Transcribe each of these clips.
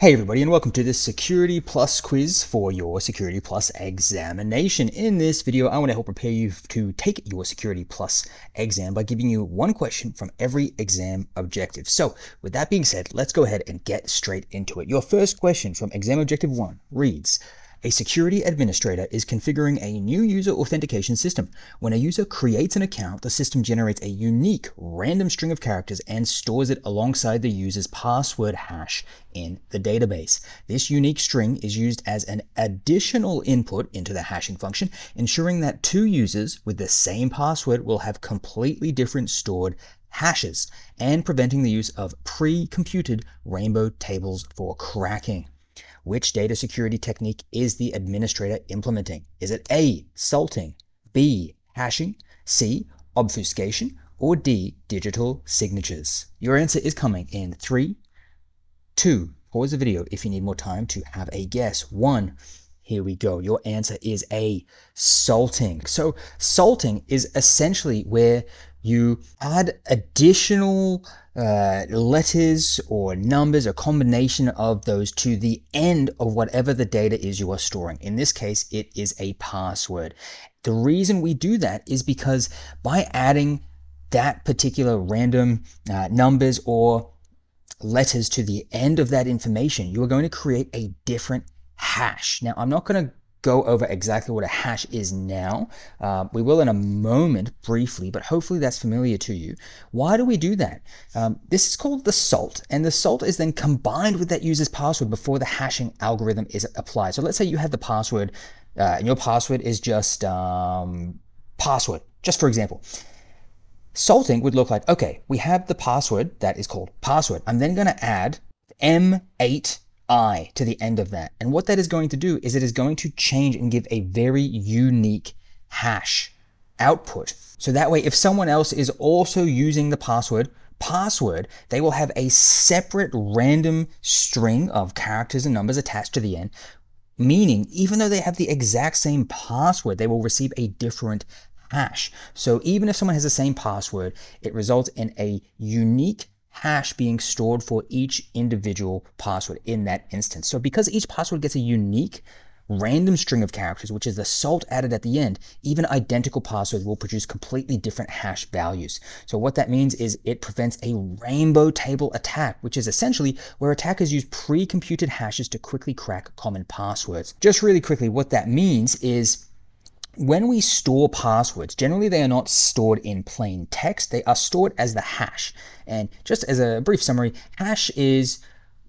Hey everybody, and welcome to this Security Plus quiz for your Security Plus examination. In this video, I want to help prepare you to take your Security Plus exam by giving you one question from every exam objective. So with that being said, let's go ahead and get straight into it. Your first question from exam objective 1 reads, a security administrator is configuring a new user authentication system. When a user creates an account, the system generates a unique random string of characters and stores it alongside the user's password hash in the database. This unique string is used as an additional input into the hashing function, ensuring that two users with the same password will have completely different stored hashes and preventing the use of pre-computed rainbow tables for cracking. Which data security technique is the administrator implementing? Is it A, salting, B, hashing, C, obfuscation, or D, digital signatures? Your answer is coming in 3, 2, pause the video if you need more time to have a guess. 1, here we go. Your answer is A, salting. So salting is essentially where you add additional letters or numbers, a combination of those to the end of whatever the data is you are storing. In this case, it is a password. The reason we do that is because by adding that particular random numbers or letters to the end of that information, you are going to create a different hash. Now, I'm not going to go over exactly what a hash is now. We will in a moment briefly, but hopefully that's familiar to you. Why do we do that? This is called the salt, and the salt is then combined with that user's password before the hashing algorithm is applied. So let's say you have the password, and your password is just password, just for example. Salting would look like, okay, we have the password that is called password. I'm then going to add M8I to the end of that. And what that is going to do is it is going to change and give a very unique hash output. So that way, if someone else is also using the password, they will have a separate random string of characters and numbers attached to the end, meaning even though they have the exact same password, they will receive a different hash. So even if someone has the same password, it results in a unique hash being stored for each individual password in that instance. So because each password gets a unique random string of characters, which is the salt added at the end, even identical passwords will produce completely different hash values. So what that means is it prevents a rainbow table attack, which is essentially where attackers use pre-computed hashes to quickly crack common passwords. Just really quickly, what that means is when we store passwords, generally they are not stored in plain text, they are stored as the hash. And just as a brief summary, hash is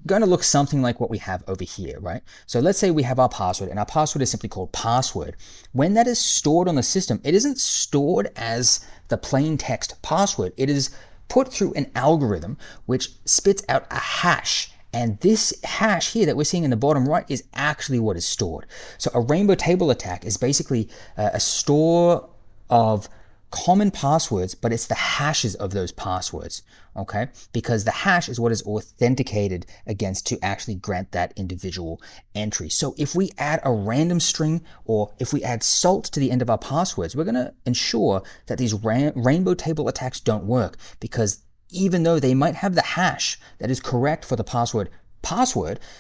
going to look something like what we have over here, right? So let's say we have our password, and our password is simply called password. When that is stored on the system, it isn't stored as the plain text password. It is put through an algorithm which spits out a hash. And this hash here that we're seeing in the bottom right is actually what is stored. So a rainbow table attack is basically a store of common passwords, but it's the hashes of those passwords, okay? Because the hash is what is authenticated against to actually grant that individual entry. So if we add a random string or if we add salt to the end of our passwords, we're gonna ensure that these rainbow table attacks don't work, because even though they might have the hash that is correct for the password,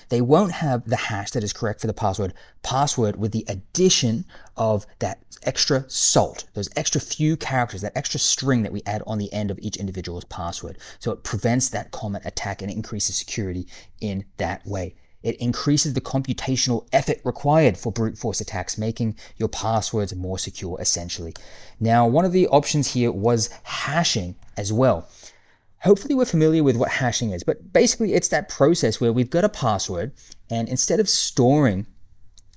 they won't have the hash that is correct for the password with the addition of that extra salt, those extra few characters, that extra string that we add on the end of each individual's password. So it prevents that common attack and it increases security in that way. It increases the computational effort required for brute force attacks, making your passwords more secure, essentially. Now, one of the options here was hashing as well. Hopefully we're familiar with what hashing is, but basically it's that process where we've got a password, and instead of storing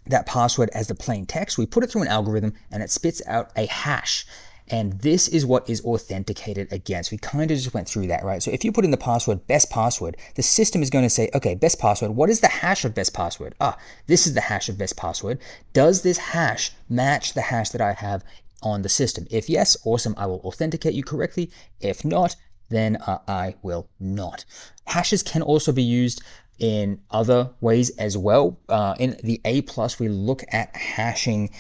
that password as the plain text, we put it through an algorithm and it spits out a hash. And this is what is authenticated against. We kind of just went through that, right? So if you put in the password, best password, the system is going to say, okay, best password, what is the hash of best password? This is the hash of best password. Does this hash match the hash that I have on the system? If yes, awesome, I will authenticate you correctly. If not, then I will not. Hashes can also be used in other ways as well. In the A+, we look at hashing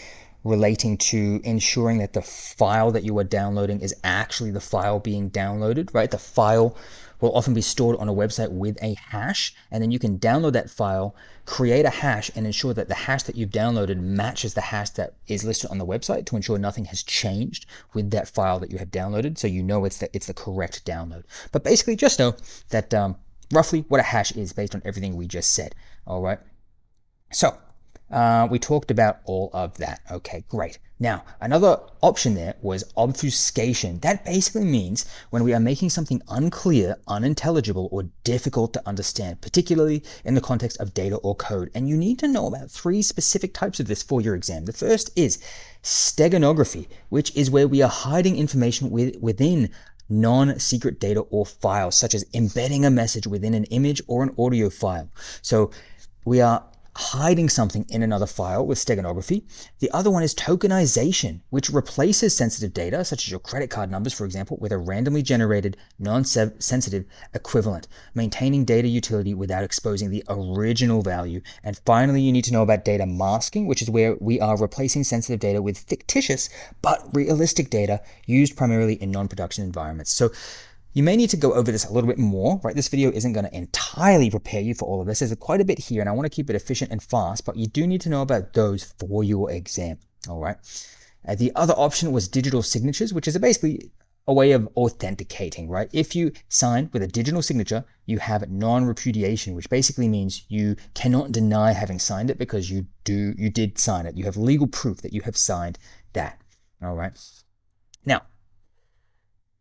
relating to ensuring that the file that you are downloading is actually the file being downloaded, right? The file will often be stored on a website with a hash, and then you can download that file, create a hash, and ensure that the hash that you've downloaded matches the hash that is listed on the website to ensure nothing has changed with that file that you have downloaded, so you know it's the correct download. But basically, just know that roughly what a hash is based on everything we just said. All right. So we talked about all of that. Okay, great. Now, another option there was obfuscation. That basically means when we are making something unclear, unintelligible, or difficult to understand, particularly in the context of data or code. And you need to know about 3 specific types of this for your exam. The first is steganography, which is where we are hiding information within non-secret data or files, such as embedding a message within an image or an audio file. So we are hiding something in another file with steganography. The other one is tokenization, which replaces sensitive data, such as your credit card numbers, for example, with a randomly generated, non-sensitive equivalent, maintaining data utility without exposing the original value. And finally, you need to know about data masking, which is where we are replacing sensitive data with fictitious but realistic data used primarily in non-production environments. So you may need to go over this a little bit more, right? This video isn't going to entirely prepare you for all of this. There's quite a bit here, and I want to keep it efficient and fast, but you do need to know about those for your exam, all right? The other option was digital signatures, which is basically a way of authenticating, right? If you sign with a digital signature, you have non-repudiation, which basically means you cannot deny having signed it because you did sign it. You have legal proof that you have signed that, all right? Now,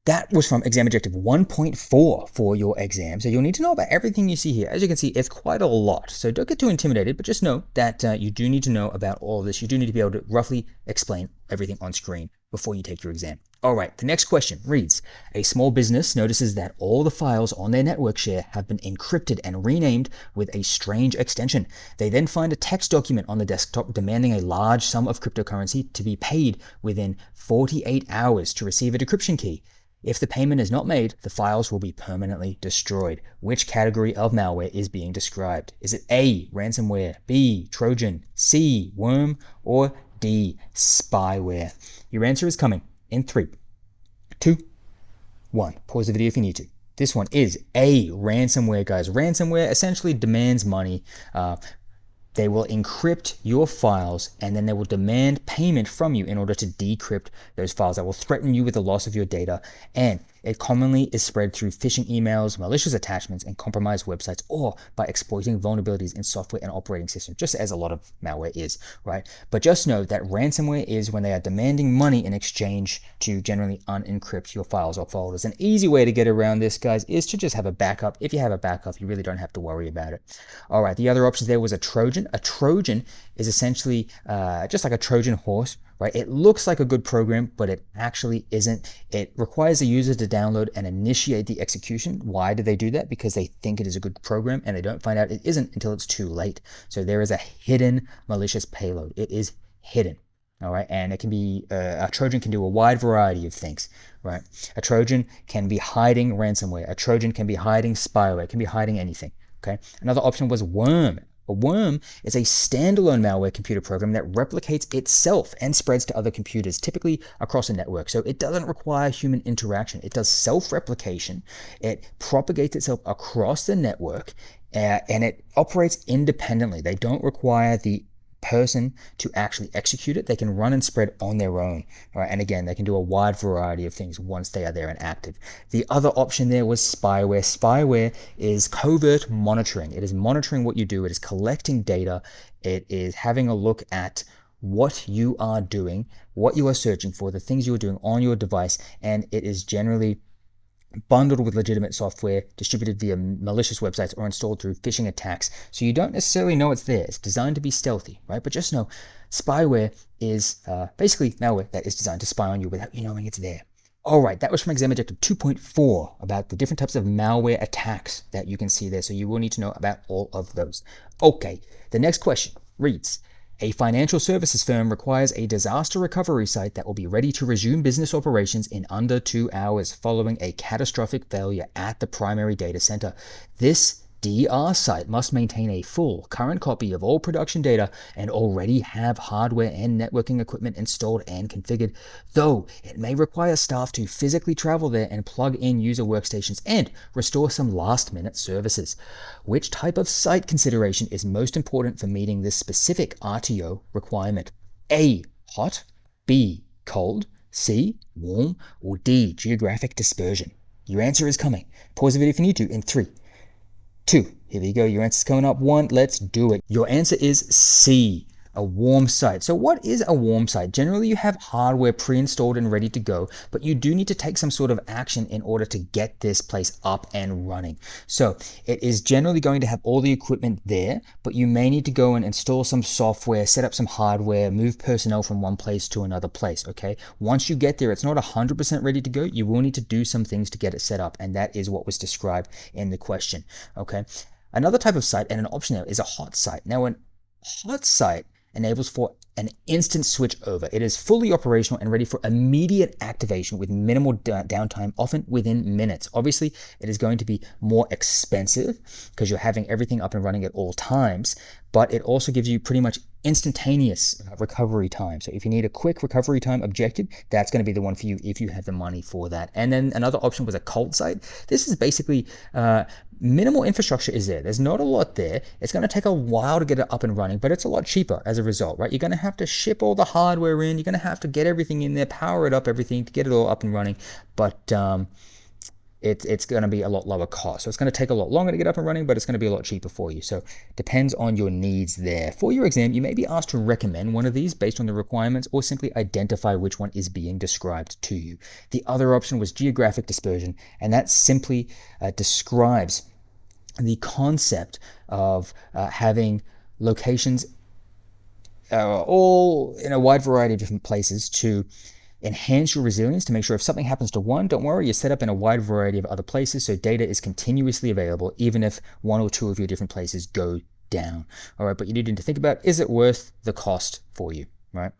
that was from exam objective 1.4 for your exam. So you'll need to know about everything you see here. As you can see, it's quite a lot. So don't get too intimidated, but just know that you do need to know about all of this. You do need to be able to roughly explain everything on screen before you take your exam. All right, the next question reads, a small business notices that all the files on their network share have been encrypted and renamed with a strange extension. They then find a text document on the desktop demanding a large sum of cryptocurrency to be paid within 48 hours to receive a decryption key. If the payment is not made, the files will be permanently destroyed. Which category of malware is being described? Is it A, ransomware, B, Trojan, C, worm, or D, spyware? Your answer is coming in 3, 2, 1. Pause the video if you need to. This one is A, ransomware, guys. Ransomware essentially demands money. They will encrypt your files, and then they will demand payment from you in order to decrypt those files. That will threaten you with the loss of your data, and it commonly is spread through phishing emails, malicious attachments, and compromised websites, or by exploiting vulnerabilities in software and operating systems, just as a lot of malware is, right? But just know that ransomware is when they are demanding money in exchange to generally unencrypt your files or folders. An easy way to get around this, guys, is to just have a backup. If you have a backup, you really don't have to worry about it. All right, the other options there was a Trojan. A Trojan is essentially just like a Trojan horse, right? It looks like a good program, but it actually isn't. It requires the user to download and initiate the execution. Why do they do that? Because they think it is a good program, and they don't find out it isn't until it's too late. So there is a hidden malicious payload. It is hidden. All right, and it can be a Trojan can do a wide variety of things, right? A Trojan can be hiding ransomware. A Trojan can be hiding spyware. It can be hiding anything. Okay. Another option was worm. A worm is a standalone malware computer program that replicates itself and spreads to other computers, typically across a network. So it doesn't require human interaction. It does self-replication. It propagates itself across the network, and it operates independently. They don't require the person to actually execute it. They can run and spread on their own, right? And again, they can do a wide variety of things once they are there and active. The other option there was spyware. Spyware is covert monitoring. It is monitoring what you do. It is collecting data. It is having a look at what you are doing, what you are searching for, the things you are doing on your device, and it is generally bundled with legitimate software, distributed via malicious websites, or installed through phishing attacks. So you don't necessarily know it's there. It's designed to be stealthy, right? But just know spyware is basically malware that is designed to spy on you without you knowing it's there. All right, that was from exam objective 2.4 about the different types of malware attacks that you can see there. So you will need to know about all of those. Okay, the next question reads, a financial services firm requires a disaster recovery site that will be ready to resume business operations in under 2 hours following a catastrophic failure at the primary data center. This DR site must maintain a full current copy of all production data and already have hardware and networking equipment installed and configured, though it may require staff to physically travel there and plug in user workstations and restore some last-minute services. Which type of site consideration is most important for meeting this specific RTO requirement? A. Hot, B. Cold, C. Warm, or D. Geographic dispersion? Your answer is coming. Pause the video if you need to in 3, 2. Here we go. Your answer's coming up. 1. Let's do it. Your answer is C. A warm site. So what is a warm site? Generally, you have hardware pre-installed and ready to go, but you do need to take some sort of action in order to get this place up and running. So it is generally going to have all the equipment there, but you may need to go and install some software, set up some hardware, move personnel from one place to another place, okay? Once you get there, it's not 100% ready to go. You will need to do some things to get it set up, and that is what was described in the question, okay? Another type of site and an option there is a hot site. Now, an hot site enables for an instant switch over. It is fully operational and ready for immediate activation with minimal downtime, often within minutes. Obviously, it is going to be more expensive because you're having everything up and running at all times, but it also gives you pretty much instantaneous recovery time. So if you need a quick recovery time objective, that's going to be the one for you if you have the money for that. And then another option was a cold site. This is basically minimal infrastructure is there. There's not a lot there. It's going to take a while to get it up and running, but it's a lot cheaper as a result, right? You're going to have to ship all the hardware in. You're going to have to get everything in there, power it up, everything to get it all up and running. But it's going to be a lot lower cost. So it's going to take a lot longer to get up and running, but it's going to be a lot cheaper for you. So depends on your needs there. For your exam, you may be asked to recommend one of these based on the requirements or simply identify which one is being described to you. The other option was geographic dispersion, and that simply describes the concept of having locations all in a wide variety of different places to enhance your resilience, to make sure if something happens to one, don't worry, you're set up in a wide variety of other places, so data is continuously available even if one or two of your different places go down. All right, but you need to think about, is it worth the cost for you, right?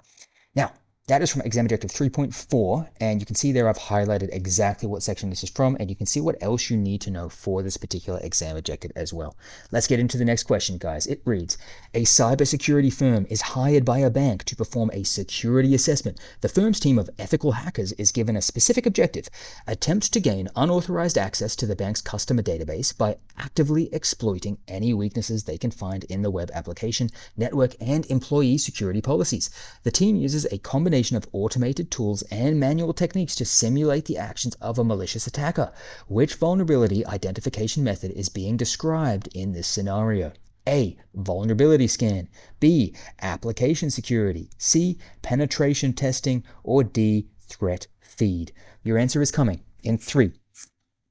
Now, that is from exam objective 3.4, and you can see there I've highlighted exactly what section this is from, and you can see what else you need to know for this particular exam objective as well. Let's get into the next question, guys. It reads, a cybersecurity firm is hired by a bank to perform a security assessment. The firm's team of ethical hackers is given a specific objective: attempt to gain unauthorized access to the bank's customer database by actively exploiting any weaknesses they can find in the web application, network, and employee security policies. The team uses a combination of automated tools and manual techniques to simulate the actions of a malicious attacker. Which vulnerability identification method is being described in this scenario? A. Vulnerability scan. B. Application security. C. Penetration testing. Or D. Threat feed. Your answer is coming in 3,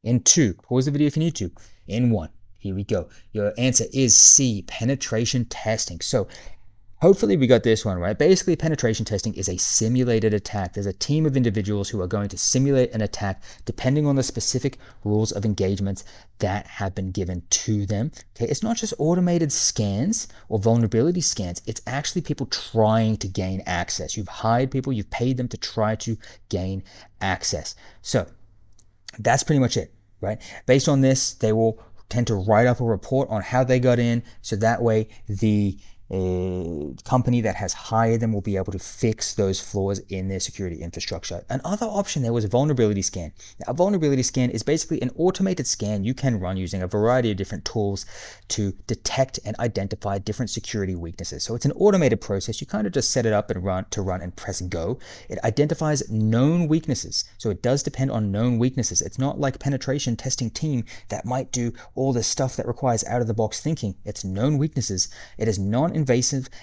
in 2. Pause the video if you need to. In 1. Here we go. Your answer is C. Penetration testing. So hopefully we got this one right. Basically, penetration testing is a simulated attack. There's a team of individuals who are going to simulate an attack depending on the specific rules of engagements that have been given to them. Okay, it's not just automated scans or vulnerability scans. It's actually people trying to gain access. You've hired people, you've paid them to try to gain access. So that's pretty much it, right? Based on this, they will tend to write up a report on how they got in, so that way the company that has hired them will be able to fix those flaws in their security infrastructure. Another option there was a vulnerability scan. Now, a vulnerability scan is basically an automated scan you can run using a variety of different tools to detect and identify different security weaknesses. So it's an automated process. You kind of just set it up and run and press go. It identifies known weaknesses. So it does depend on known weaknesses. It's not like penetration testing team that might do all this stuff that requires out-of-the-box thinking. It's known weaknesses. It is non-invasive,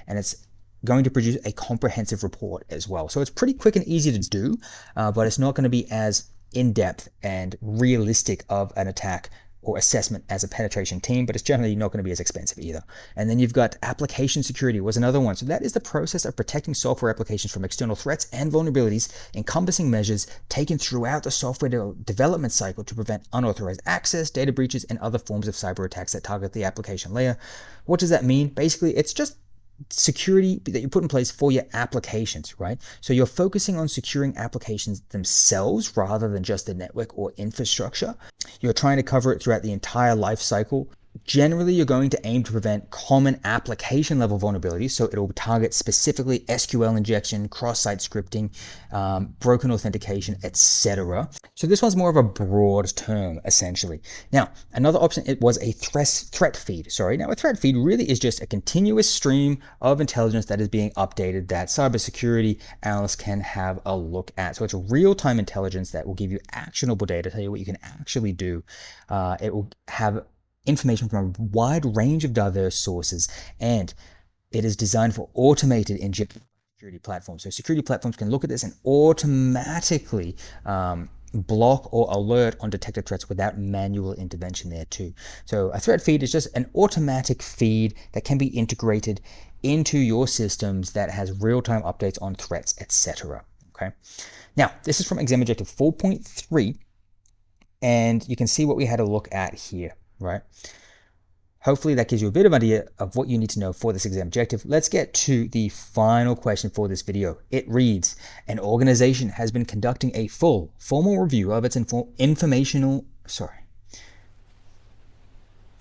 and it's going to produce a comprehensive report as well. So it's pretty quick and easy to do, but it's not going to be as in-depth and realistic of an attack or assessment as a penetration team, but it's generally not going to be as expensive either. And then you've got application security was another one. So that is the process of protecting software applications from external threats and vulnerabilities, encompassing measures taken throughout the software development cycle to prevent unauthorized access, data breaches, and other forms of cyber attacks that target the application layer. What does that mean? Basically, it's just security that you put in place for your applications, right? So you're focusing on securing applications themselves rather than just the network or infrastructure. You're trying to cover it throughout the entire life cycle Generally, you're going to aim to prevent common application level vulnerabilities, so it'll target specifically SQL injection, cross-site scripting, broken authentication, etc. So this one's more of a broad term, essentially. Now, another option, it was a threat feed. Now a threat feed really is just a continuous stream of intelligence that is being updated that cybersecurity analysts can have a look at. So it's real-time intelligence that will give you actionable data, tell you what you can actually do. It will have information from a wide range of diverse sources, and it is designed for automated injection security platforms. So security platforms can look at this and automatically block or alert on detected threats without manual intervention there too. So a threat feed is just an automatic feed that can be integrated into your systems that has real-time updates on threats, etc. Okay. Now, this is from exam objective 4.3, and you can see what we had a look at here. Right? Hopefully that gives you a bit of an idea of what you need to know for this exam objective. Let's get to the final question for this video. It reads, an organization has been conducting a full formal review of its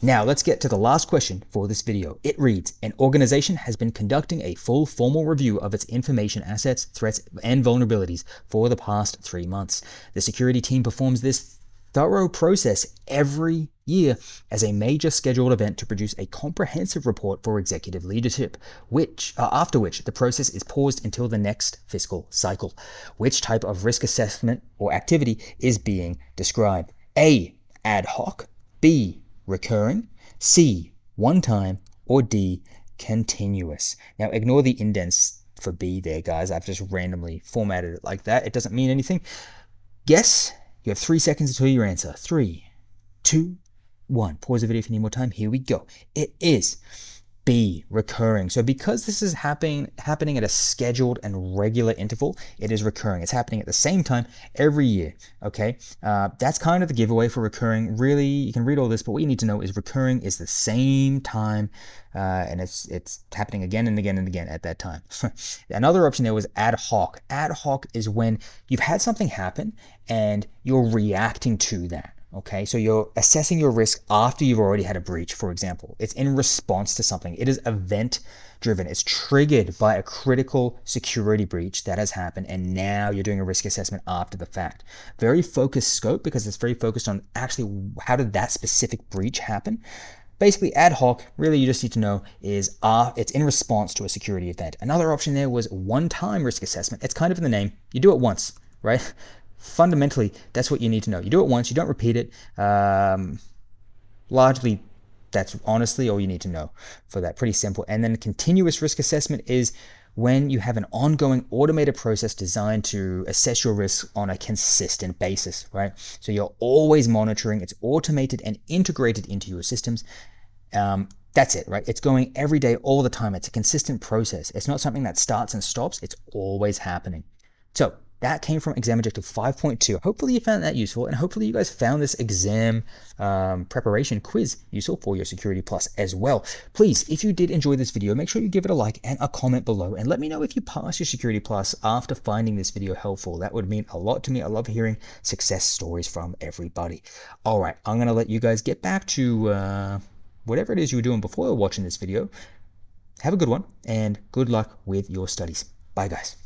Now let's get to the last question for this video. It reads, an organization has been conducting a full formal review of its information assets, threats, and vulnerabilities for the past 3 months. The security team performs this thorough process every year as a major scheduled event to produce a comprehensive report for executive leadership, after which the process is paused until the next fiscal cycle. Which type of risk assessment or activity is being described? A, ad hoc, B, recurring, C, one time, or D, continuous. Now ignore the indents for B there, guys. I've just randomly formatted it like that. It doesn't mean anything. Guess. You have 3 seconds to tell your answer. 3, 2, 1. Pause the video if you need more time. Here we go. It is B, recurring. So because this is happening at a scheduled and regular interval, it is recurring. It's happening at the same time every year. Okay, that's kind of the giveaway for recurring. Really, you can read all this, but what you need to know is recurring is the same time, and it's happening again and again and again at that time. Another option there was ad hoc. Ad hoc is when you've had something happen and you're reacting to that. Okay, so you're assessing your risk after you've already had a breach, for example. It's in response to something. It is event driven. It's triggered by a critical security breach that has happened, and now you're doing a risk assessment after the fact. Very focused scope because it's very focused on actually how did that specific breach happen. Basically, ad hoc, really you just need to know is it's in response to a security event. Another option there was one-time risk assessment. It's kind of in the name. You do it once, right? Fundamentally, that's what you need to know. You do it once, you don't repeat it. Largely, that's honestly all you need to know for that. Pretty simple. And then continuous risk assessment is when you have an ongoing automated process designed to assess your risk on a consistent basis, right? So you're always monitoring. It's automated and integrated into your systems. That's it, right? It's going every day, all the time. It's a consistent process. It's not something that starts and stops. It's always happening. So that came from exam objective 5.2. Hopefully you found that useful, and hopefully you guys found this exam preparation quiz useful for your Security Plus as well. Please, if you did enjoy this video, make sure you give it a like and a comment below, and let me know if you passed your Security Plus after finding this video helpful. That would mean a lot to me. I love hearing success stories from everybody. All right, I'm going to let you guys get back to whatever it is you were doing before watching this video. Have a good one, and good luck with your studies. Bye, guys.